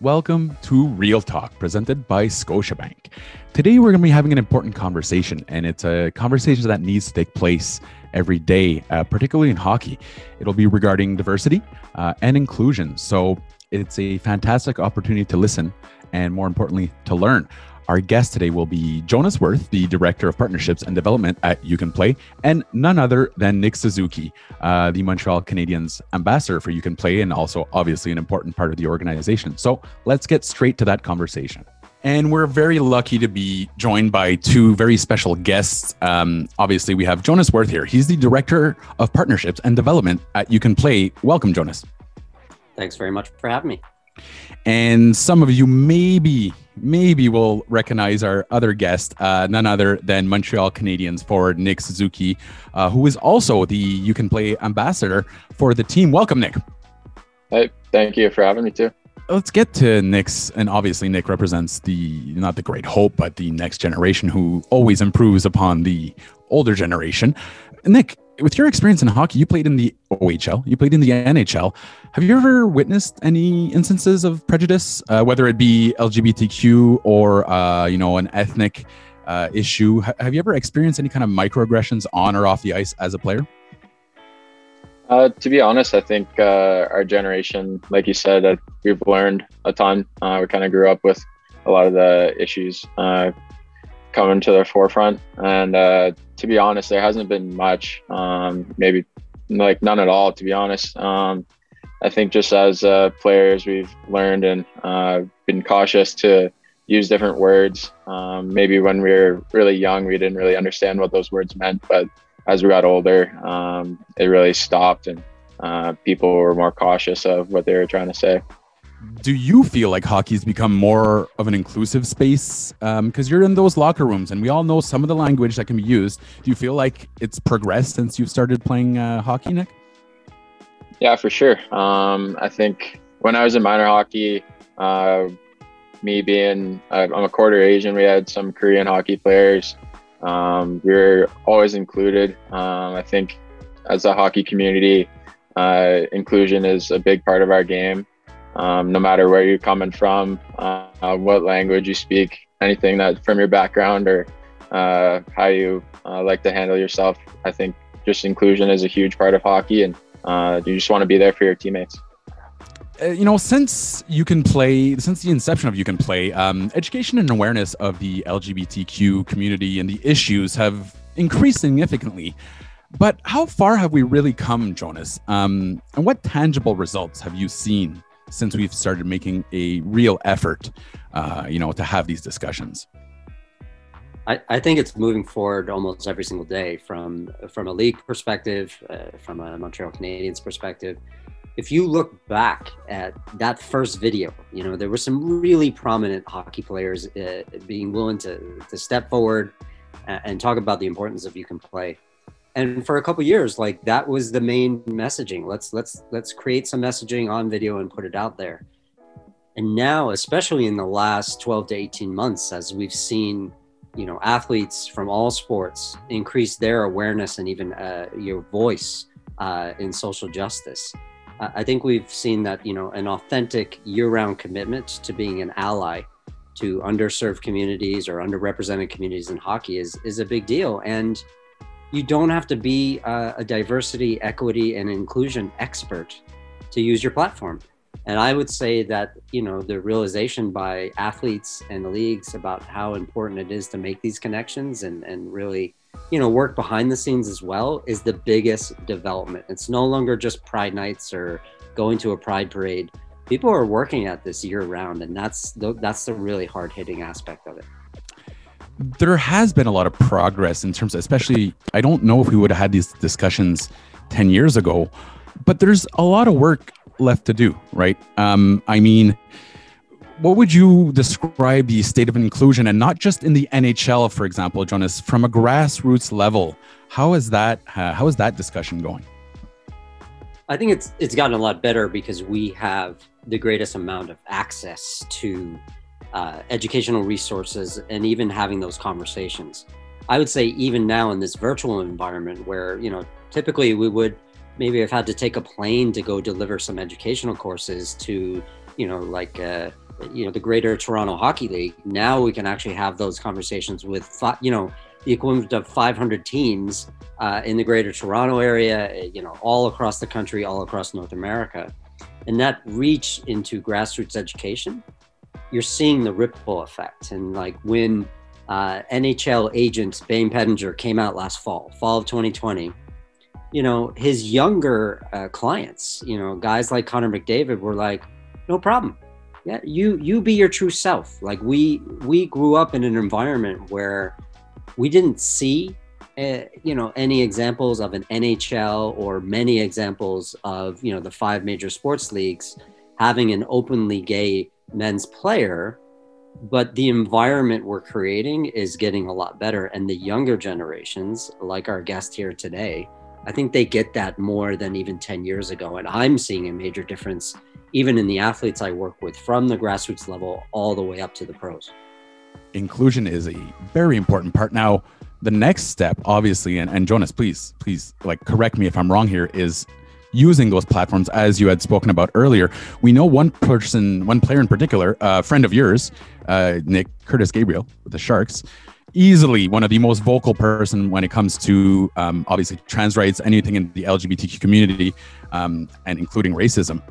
welcome to Real Talk, presented by Scotiabank. Today, we're going to be having an important conversation, and it's a conversation that needs to take place every day, particularly in hockey. It'll be regarding diversity and inclusion. So it's a fantastic opportunity to listen and, more importantly, to learn. Our guest today will be Jonas Worth, the Director of Partnerships and Development at You Can Play, and none other than Nick Suzuki, the Montreal Canadiens ambassador for You Can Play, and also obviously an important part of the organization. So let's get straight to that conversation. And we're very lucky to be joined by two very special guests. Obviously, we have Jonas Worth here. He's the Director of Partnerships and Development at You Can Play. Welcome, Jonas. Thanks very much for having me. And some of you maybe will recognize our other guest, none other than Montreal Canadiens forward Nick Suzuki, who is also the You Can Play ambassador for the team. Welcome, Nick. Hey, thank you for having me too. Let's get to Nick's, and obviously Nick represents not the great hope, but the next generation who always improves upon the older generation. Nick, with your experience in hockey, you played in the OHL, you played in the NHL. Have you ever witnessed any instances of prejudice, whether it be LGBTQ or, an ethnic issue? Have you ever experienced any kind of microaggressions on or off the ice as a player? To be honest, I think our generation, like you said, we've learned a ton. We kind of grew up with a lot of the issues coming to the forefront, and to be honest, there hasn't been much, maybe like none at all, to be honest. I think just as players, we've learned and been cautious to use different words. Maybe when we were really young, we didn't really understand what those words meant, but as we got older, it really stopped, and people were more cautious of what they were trying to say. Do you feel like hockey's become more of an inclusive space? Because you're in those locker rooms, and we all know some of the language that can be used. Do you feel like it's progressed since you've started playing hockey, Nick? Yeah, for sure. I think when I was in minor hockey, me being, I'm a quarter Asian, we had some Korean hockey players. We were always included. I think as a hockey community, inclusion is a big part of our game. No matter where you're coming from, what language you speak, anything that from your background or how you like to handle yourself, I think just inclusion is a huge part of hockey, and you just want to be there for your teammates. Since You Can Play, since the inception of You Can Play, education and awareness of the LGBTQ community and the issues have increased significantly. But how far have we really come, Jonas? And what tangible results have you seen since we've started making a real effort, to have these discussions? I think it's moving forward almost every single day from a league perspective, from a Montreal Canadiens perspective. If you look back at that first video, there were some really prominent hockey players being willing to step forward and talk about the importance of You Can Play. And for a couple of years, like that was the main messaging. Let's create some messaging on video and put it out there. And now, especially in the last 12 to 18 months, as we've seen, athletes from all sports increase their awareness and even your voice in social justice. I think we've seen that, an authentic year-round commitment to being an ally to underserved communities or underrepresented communities in hockey is a big deal. And you don't have to be a diversity, equity, and inclusion expert to use your platform. And I would say that, the realization by athletes and the leagues about how important it is to make these connections and really, work behind the scenes as well is the biggest development. It's no longer just Pride nights or going to a Pride parade. People are working at this year round, and that's the really hard hitting aspect of it. There has been a lot of progress in terms of, especially, I don't know if we would have had these discussions 10 years ago, but there's a lot of work left to do, right? What would you describe the state of inclusion, and not just in the NHL, for example, Jonas, from a grassroots level? How is that discussion going? I think it's gotten a lot better because we have the greatest amount of access to educational resources and even having those conversations. I would say even now in this virtual environment where, typically we would maybe have had to take a plane to go deliver some educational courses to, the Greater Toronto Hockey League, now we can actually have those conversations with, the equivalent of 500 teams in the Greater Toronto area, all across the country, all across North America. And that reach into grassroots education, you're seeing the ripple effect. And like when NHL agent Bane Pettinger came out last fall of 2020, his younger clients, guys like Connor McDavid were like, no problem. Yeah, you be your true self. Like we grew up in an environment where we didn't see, any examples of an NHL or many examples of, the 5 major sports leagues having an openly gay men's player, but the environment we're creating is getting a lot better. And the younger generations, like our guest here today, I think they get that more than even 10 years ago. And I'm seeing a major difference even in the athletes I work with, from the grassroots level all the way up to the pros. Inclusion is a very important part. Now, the next step, obviously, and Jonas, please, like, correct me if I'm wrong here, is using those platforms as you had spoken about earlier. We know one player in particular, a friend of yours, Nick, Curtis Gabriel with the Sharks, easily one of the most vocal person when it comes to obviously trans rights, anything in the LGBTQ community, and including racism.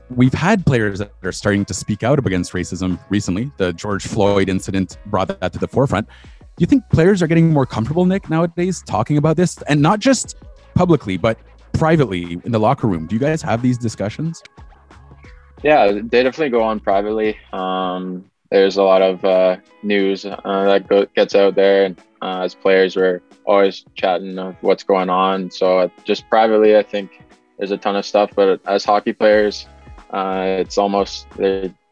We've had players that are starting to speak out against racism recently. The George Floyd incident brought that to the forefront. Do you think players are getting more comfortable, Nick, nowadays talking about this? And not just publicly, but privately in the locker room. Do you guys have these discussions? Yeah, they definitely go on privately. There's a lot of news that gets out there. And as players, we're always chatting of what's going on. So just privately, I think there's a ton of stuff, but as hockey players,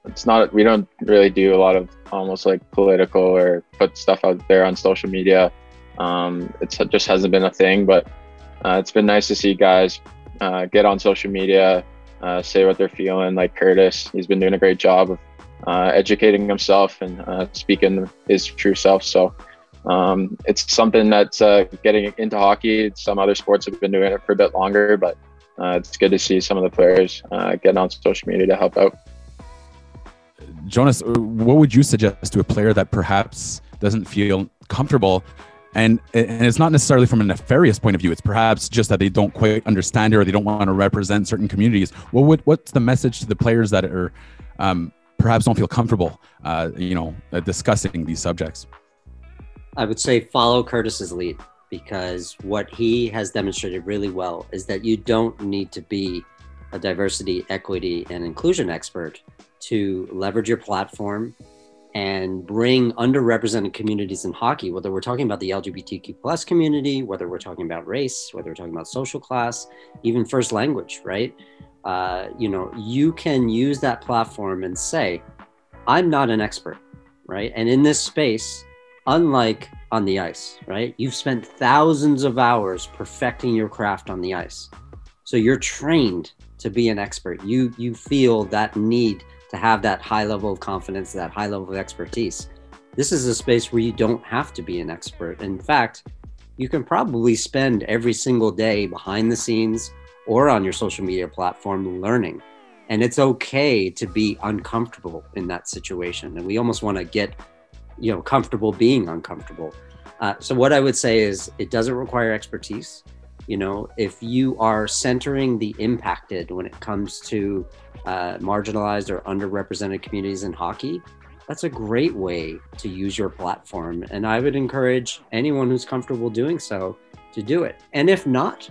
it's not, we don't really do a lot of almost like political or put stuff out there on social media. It just hasn't been a thing, but it's been nice to see guys get on social media, say what they're feeling. Like Curtis, he's been doing a great job of educating himself and speaking his true self. So it's something that's getting into hockey. Some other sports have been doing it for a bit longer, but it's good to see some of the players getting on social media to help out. Jonas, what would you suggest to a player that perhaps doesn't feel comfortable? And it's not necessarily from a nefarious point of view. It's perhaps just that they don't quite understand it or they don't want to represent certain communities. What's the message to the players that are perhaps don't feel comfortable, discussing these subjects? I would say follow Curtis's lead, because what he has demonstrated really well is that you don't need to be a diversity, equity, and inclusion expert to leverage your platform and bring underrepresented communities in hockey, whether we're talking about the LGBTQ plus community, whether we're talking about race, whether we're talking about social class, even first language, right? You can use that platform and say, I'm not an expert, right? And in this space, unlike on the ice, right? You've spent thousands of hours perfecting your craft on the ice. So you're trained to be an expert. You feel that need to have that high level of confidence, that high level of expertise. This is a space where you don't have to be an expert. In fact, you can probably spend every single day behind the scenes or on your social media platform learning. And it's okay to be uncomfortable in that situation. And we almost want to get comfortable being uncomfortable. So what I would say is it doesn't require expertise. If you are centering the impacted when it comes to marginalized or underrepresented communities in hockey, that's a great way to use your platform. And I would encourage anyone who's comfortable doing so to do it. And if not,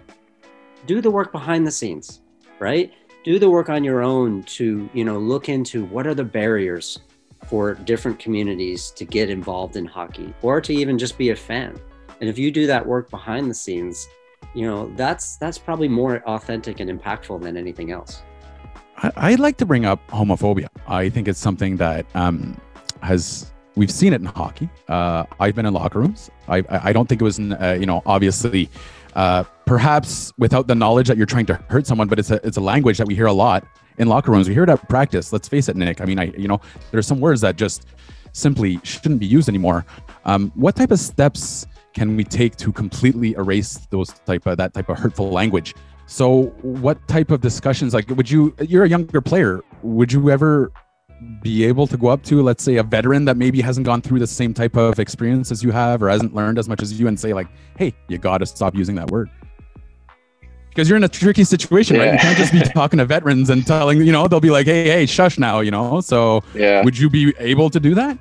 do the work behind the scenes, right? Do the work on your own to, look into what are the barriers for different communities to get involved in hockey or to even just be a fan. And if you do that work behind the scenes, that's probably more authentic and impactful than anything else. I'd like to bring up homophobia. I think it's something that we've seen it in hockey. I've been in locker rooms. I don't think it was, obviously, perhaps without the knowledge that you're trying to hurt someone, but it's a language that we hear a lot in locker rooms. We hear it at practice. Let's face it, Nick. I mean, there's some words that just simply shouldn't be used anymore. What type of steps can we take to completely erase that type of hurtful language? So what type of discussions, like you're a younger player, would you ever be able to go up to, let's say, a veteran that maybe hasn't gone through the same type of experience as you have, or hasn't learned as much as you, and say like, hey, you got to stop using that word? Because you're in a tricky situation, right? You can't just be talking to veterans and telling, they'll be like, hey, shush now, So would you be able to do that?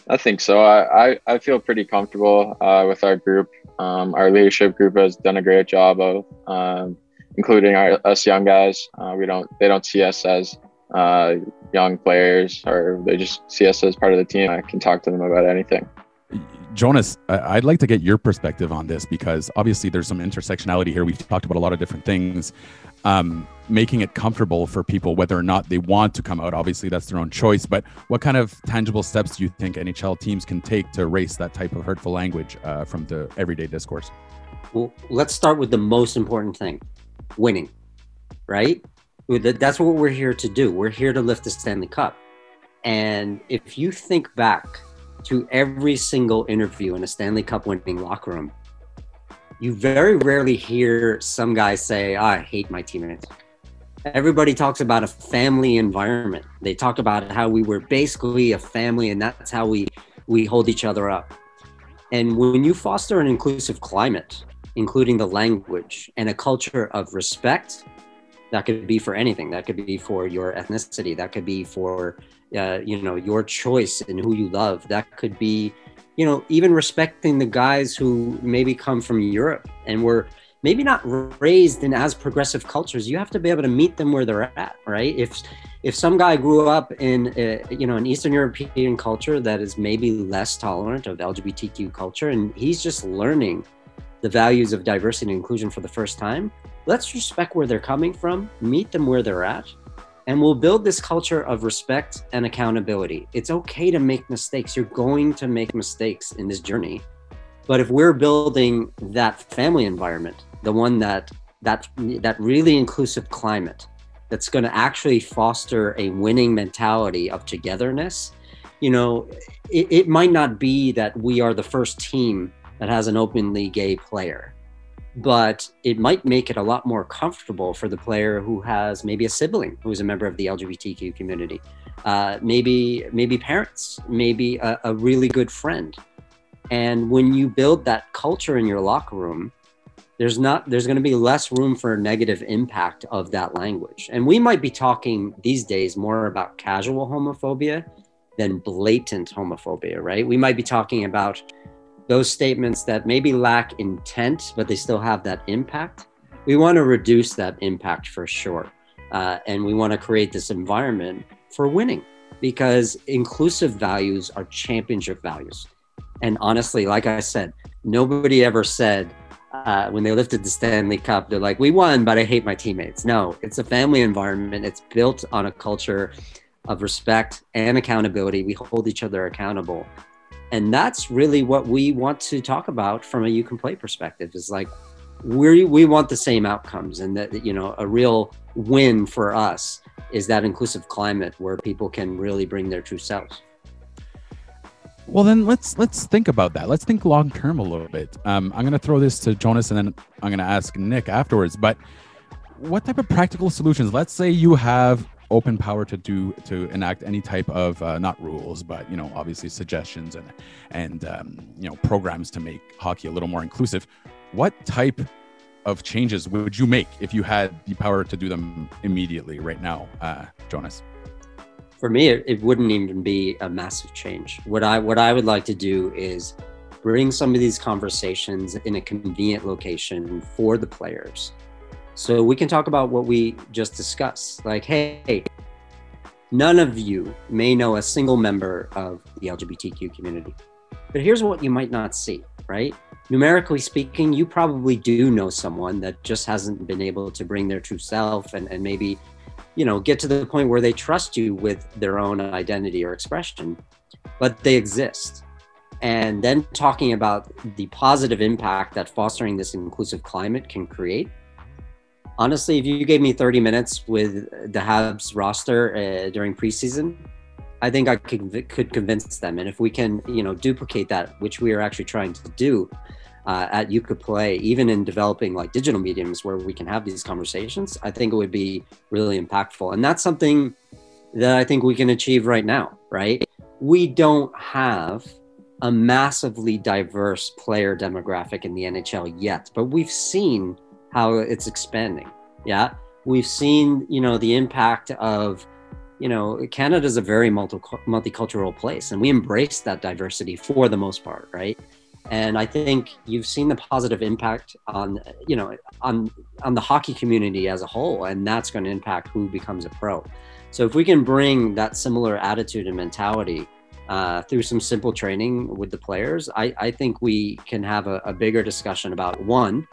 I think so. I feel pretty comfortable with our group. Our leadership group has done a great job of including us young guys. They don't see us as young players, or they just see us as part of the team. I can talk to them about anything. Jonas, I'd like to get your perspective on this, because obviously there's some intersectionality here. We've talked about a lot of different things, making it comfortable for people, whether or not they want to come out. Obviously, that's their own choice. But what kind of tangible steps do you think NHL teams can take to erase that type of hurtful language from the everyday discourse? Well, let's start with the most important thing, winning, right? That's what we're here to do. We're here to lift the Stanley Cup. And if you think back to every single interview in a Stanley Cup winning locker room, you very rarely hear some guy say, I hate my teammates. Everybody talks about a family environment. They talk about how we were basically a family, and that's how we hold each other up. And when you foster an inclusive climate, including the language and a culture of respect, that could be for anything. That could be for your ethnicity. That could be for your choice in who you love. That could be, even respecting the guys who maybe come from Europe and were maybe not raised in as progressive cultures. You have to be able to meet them where they're at, right? If some guy grew up in, an Eastern European culture that is maybe less tolerant of LGBTQ culture, and he's just learning the values of diversity and inclusion for the first time, let's respect where they're coming from, meet them where they're at, and we'll build this culture of respect and accountability. It's okay to make mistakes. You're going to make mistakes in this journey. But if we're building that family environment, the one that really inclusive climate, that's going to actually foster a winning mentality of togetherness, it might not be that we are the first team that has an openly gay player, but it might make it a lot more comfortable for the player who has maybe a sibling who's a member of the LGBTQ community, maybe parents, maybe a really good friend. And when you build that culture in your locker room, there's going to be less room for a negative impact of that language. And we might be talking these days more about casual homophobia than blatant homophobia, right? We might be talking about those statements that maybe lack intent, but they still have that impact. We want to reduce that impact for sure. And we want to create this environment for winning, because inclusive values are championship values. And honestly, like I said, nobody ever said when they lifted the Stanley Cup, they're like, we won, but I hate my teammates. No, it's a family environment. It's built on a culture of respect and accountability. We hold each other accountable. And that's really what we want to talk about from a You Can Play perspective, is like, we want the same outcomes, and that, a real win for us is that inclusive climate where people can really bring their true selves. Well, then let's think about that. Let's think long term a little bit. I'm going to throw this to Jonas, and then I'm going to ask Nick afterwards. But what type of practical solutions? Let's say you have open power to enact any type of not rules, but obviously suggestions and programs to make hockey a little more inclusive. What type of changes would you make if you had the power to do them immediately right now, Jonas? For me, it wouldn't even be a massive change. What I would like to do is bring some of these conversations in a convenient location for the players, so we can talk about what we just discussed. Like, hey, none of you may know a single member of the LGBTQ community, but here's what you might not see, right? Numerically speaking, you probably do know someone that just hasn't been able to bring their true self and maybe, get to the point where they trust you with their own identity or expression, but they exist. And then talking about the positive impact that fostering this inclusive climate can create. Honestly, if you gave me 30 minutes with the Habs roster during preseason, I think I could convince them. And if we can, duplicate that, which we are actually trying to do at You Could Play, even in developing like digital mediums where we can have these conversations, I think it would be really impactful. And that's something that I think we can achieve right now, right? We don't have a massively diverse player demographic in the NHL yet, but we've seen how it's expanding. Yeah. We've seen, the impact of, Canada's a very multicultural place, and we embrace that diversity for the most part, right? And I think you've seen the positive impact on, on the hockey community as a whole, and that's going to impact who becomes a pro. So if we can bring that similar attitude and mentality through some simple training with the players, I think we can have a bigger discussion about, one,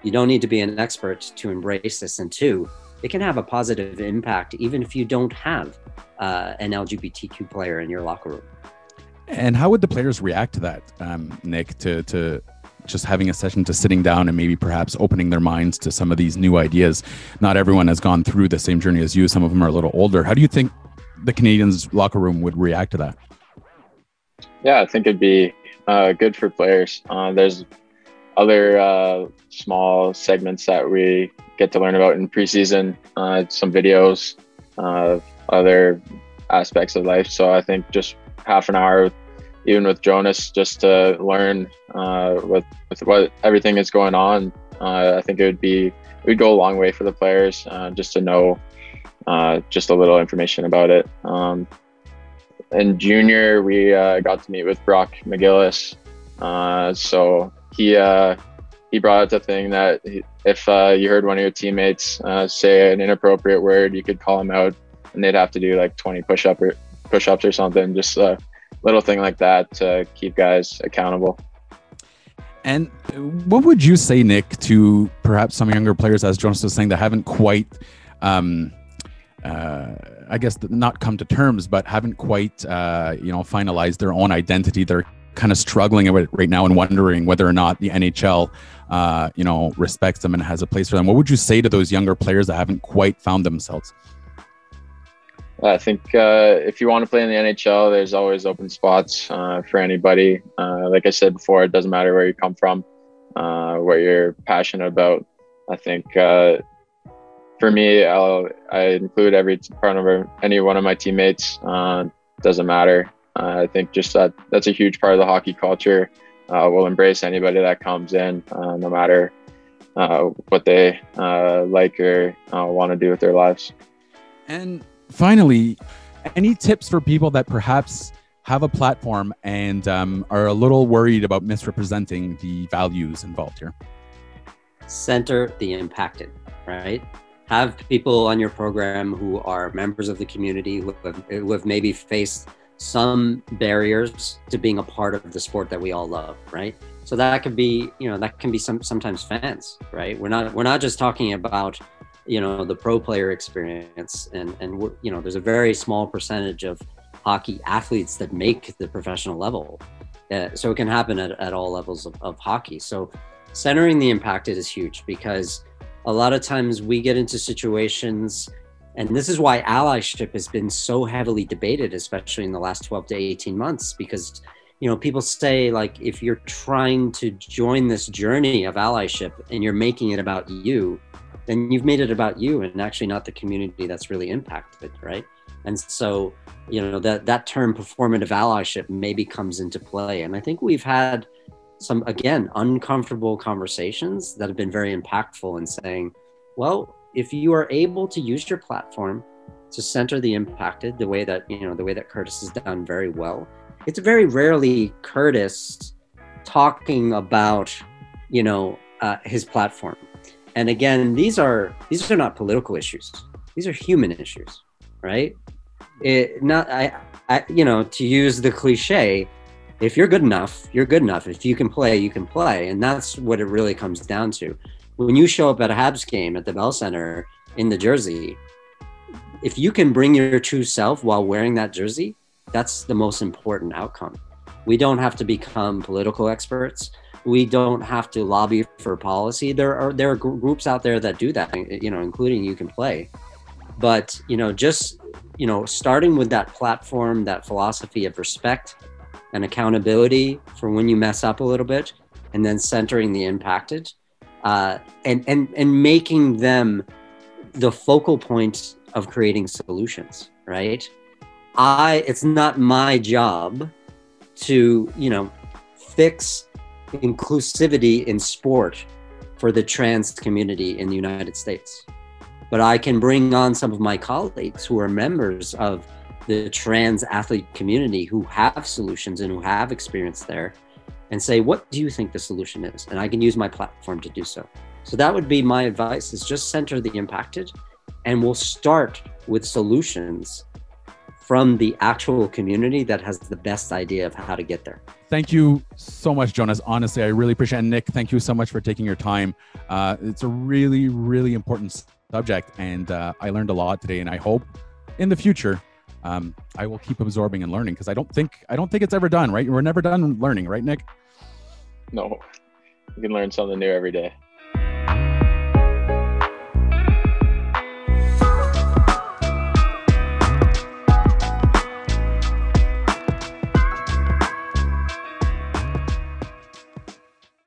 you don't need to be an expert to embrace this, and two, it can have a positive impact even if you don't have an LGBTQ player in your locker room. And how would the players react to that, Nick, to just having a session, to sitting down and maybe perhaps opening their minds to some of these new ideas? Not everyone has gone through the same journey as you. Some of them are a little older. How do you think the Canadiens locker room would react to that? Yeah, I think it'd be good for players. There's other small segments that we get to learn about in preseason, some videos, other aspects of life. So I think just half an hour, even with Jonas, just to learn with what everything is going on. I think it would go a long way for the players just to know just a little information about it. In junior, we got to meet with Brock McGillis. So he brought up the thing that if you heard one of your teammates say an inappropriate word, you could call them out, and they'd have to do like 20 push-ups or something. Just a little thing like that to keep guys accountable. And what would you say, Nick, to perhaps some younger players, as Jonas was saying, that haven't quite, I guess, not come to terms, but haven't quite, finalized their own identity? They're kind of struggling with it right now and wondering whether or not the NHL, respects them and has a place for them. What would you say to those younger players that haven't quite found themselves? I think if you want to play in the NHL, there's always open spots for anybody. Like I said before, it doesn't matter where you come from, what you're passionate about. I think for me, I include every part of any one of my teammates. Doesn't matter. I think just that's a huge part of the hockey culture. We'll embrace anybody that comes in, no matter what they like or want to do with their lives. And finally, any tips for people that perhaps have a platform and are a little worried about misrepresenting the values involved here? Center the impacted, right? Have people on your program who are members of the community, who have maybe faced some barriers to being a part of the sport that we all love, right? So that could be, sometimes fans, right? We're not just talking about, the pro player experience, and there's a very small percentage of hockey athletes that make the professional level. So it can happen at all levels of hockey. So centering the impacted is huge, because a lot of times we get into situations, and this is why allyship has been so heavily debated, especially in the last 12 to 18 months, because, people say, like, if you're trying to join this journey of allyship and you're making it about you, then you've made it about you and actually not the community that's really impacted, right? And so, that term performative allyship maybe comes into play. And I think we've had some, again, uncomfortable conversations that have been very impactful in saying, well, if you are able to use your platform to center the impacted the way that Curtis has done very well, it's very rarely Curtis talking about, his platform. And again, these are not political issues. These are human issues, right? To use the cliche, if you're good enough, you're good enough. If you can play, you can play. And that's what it really comes down to. When you show up at a Habs game at the Bell Center in the jersey, if you can bring your true self while wearing that jersey, that's the most important outcome. We don't have to become political experts. We don't have to lobby for policy. There are groups out there that do that, including You Can Play. But, starting with that platform, that philosophy of respect and accountability for when you mess up a little bit, and then centering the impacted, and making them the focal point of creating solutions, right? It's not my job to, fix inclusivity in sport for the trans community in the United States. But I can bring on some of my colleagues who are members of the trans athlete community who have solutions and who have experience there and say, what do you think the solution is? And I can use my platform to do so. So that would be my advice, is just center the impacted, and we'll start with solutions from the actual community that has the best idea of how to get there. Thank you so much, Jonas. Honestly, I really appreciate it. And Nick, thank you so much for taking your time. It's a really, really important subject, and I learned a lot today, and I hope in the future I will keep absorbing and learning, because I don't think it's ever done, right? We're never done learning, right, Nick? No, you can learn something new every day.